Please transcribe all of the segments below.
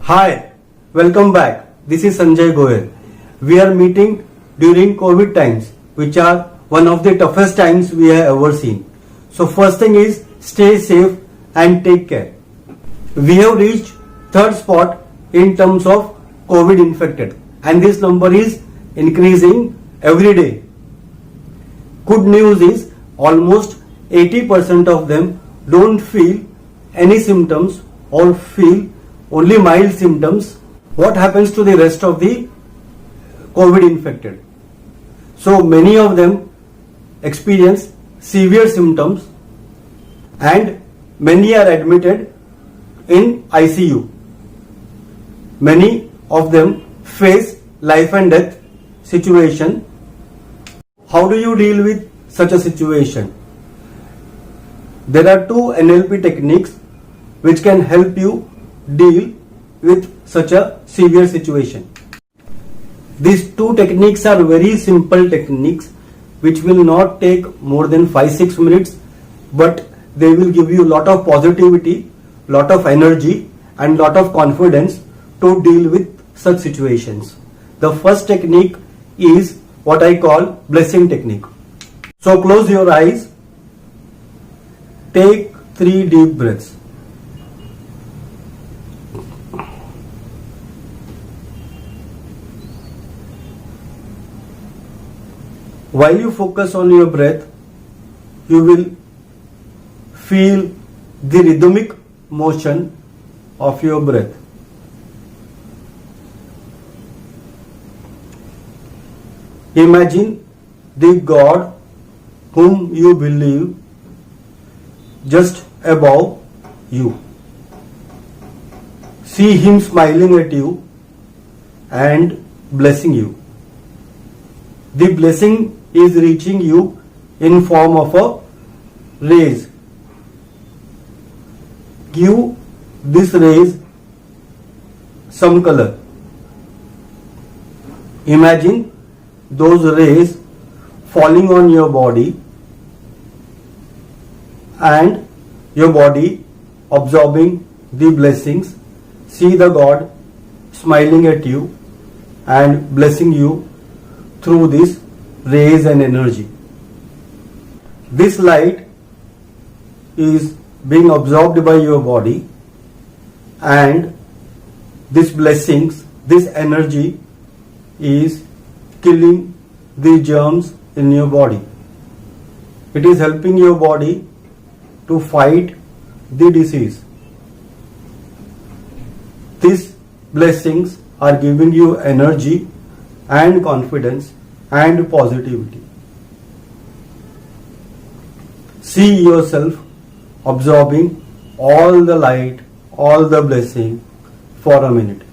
Hi, welcome back. This is Sanjay Goyal. We are meeting during COVID times, which are one of the toughest times we have ever seen. So first thing is stay safe and take care. We have reached third spot in terms of COVID infected, and this number is increasing every day. Good news is almost 80% of them don't feel any symptoms or feel only mild symptoms. What happens to the rest of the COVID infected? So many of them experience severe symptoms and many are admitted in ICU. Many of them face life and death situation. How do you deal with such a situation? There are two NLP techniques which can help you deal with such a severe situation. These two techniques are very simple techniques which will not take more than 5-6 minutes, but they will give you lot of positivity, lot of energy and lot of confidence to deal with such situations. The first technique is what I call blessing technique. So close your eyes, take 3 deep breaths. While you focus on your breath, you will feel the rhythmic motion of your breath. Imagine the God whom you believe just above you. See him smiling at you and blessing you. The blessing is reaching you in form of a rays. Give this rays some color. Imagine those rays falling on your body and your body absorbing the blessings. See the God smiling at you and blessing you through this rays and energy. This light is being absorbed by your body, and these blessings, this energy is killing the germs in your body. It is helping your body to fight the disease. These blessings are giving you energy and confidence and positivity. See yourself absorbing all the light, all the blessing for a minute.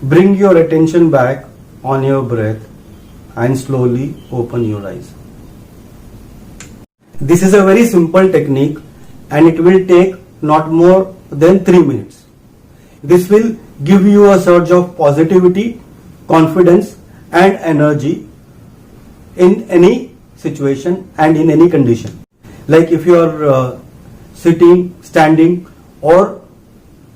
Bring your attention back on your breath and slowly open your eyes. This is a very simple technique and it will take not more than 3 minutes. This will give you a surge of positivity, confidence and energy in any situation and in any condition. Like if you are sitting, standing or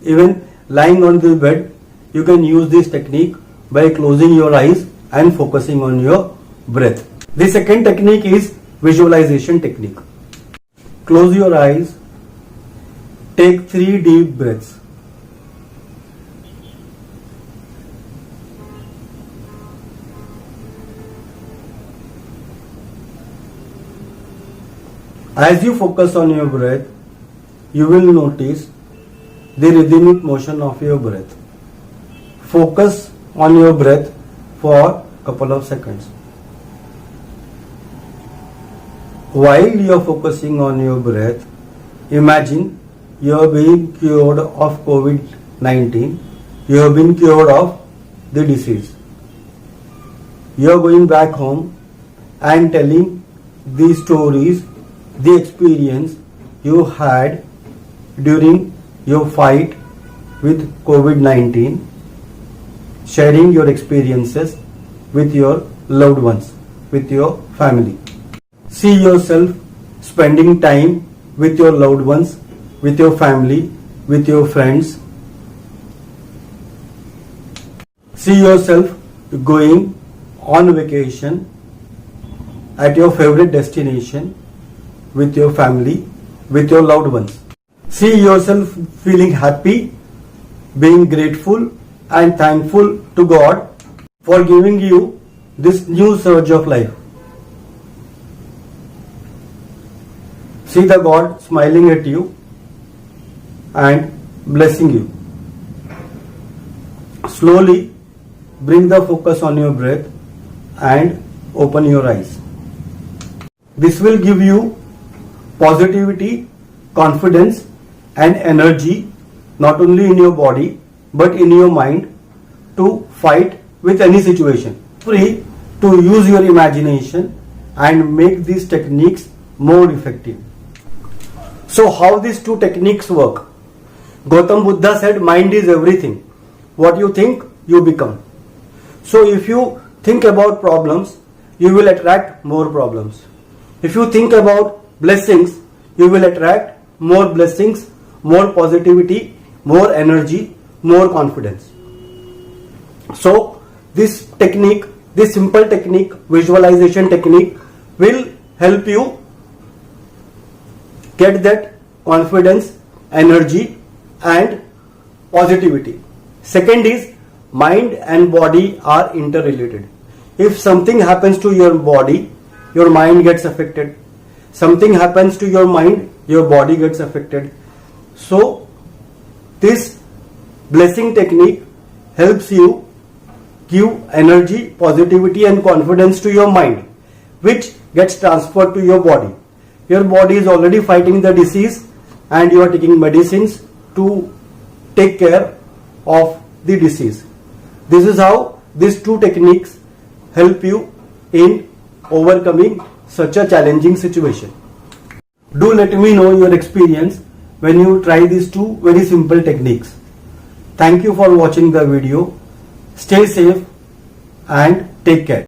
even lying on the bed, you can use this technique by closing your eyes and focusing on your breath. The second technique is visualization technique. Close your eyes, take 3 deep breaths. As you focus on your breath, you will notice the rhythmic motion of your breath. Focus on your breath for a couple of seconds. While you are focusing on your breath, imagine you are being cured of COVID-19. You have been cured of the disease. You are going back home and telling the stories, the experience you had during your fight with COVID-19, sharing your experiences with your loved ones, with your family. See yourself spending time with your loved ones, with your family, with your friends. See yourself going on vacation at your favorite destination with your family, with your loved ones. See yourself feeling happy, being grateful and thankful to God for giving you this new surge of life. See the God smiling at you and blessing you. Slowly bring the focus on your breath and open your eyes. This will give you positivity, confidence and energy not only in your body but in your mind to fight with any situation. Free to use your imagination and make these techniques more effective. So how these two techniques work? Gautam Buddha said mind is everything. What you think, you become. So if you think about problems, you will attract more problems. If you think about blessings, you will attract more blessings, more positivity, more energy, more confidence. So this technique, this simple technique, visualization technique will help you get that confidence, energy and positivity. Second is mind and body are interrelated. If something happens to your body, your mind gets affected. Something happens to your mind, your body gets affected. So this blessing technique helps you give energy, positivity and confidence to your mind, which gets transferred to your body. Your body is already fighting the disease and you are taking medicines to take care of the disease. This is how these two techniques help you in overcoming such a challenging situation. Do let me know your experience when you try these two very simple techniques. Thank you for watching the video. Stay safe and take care.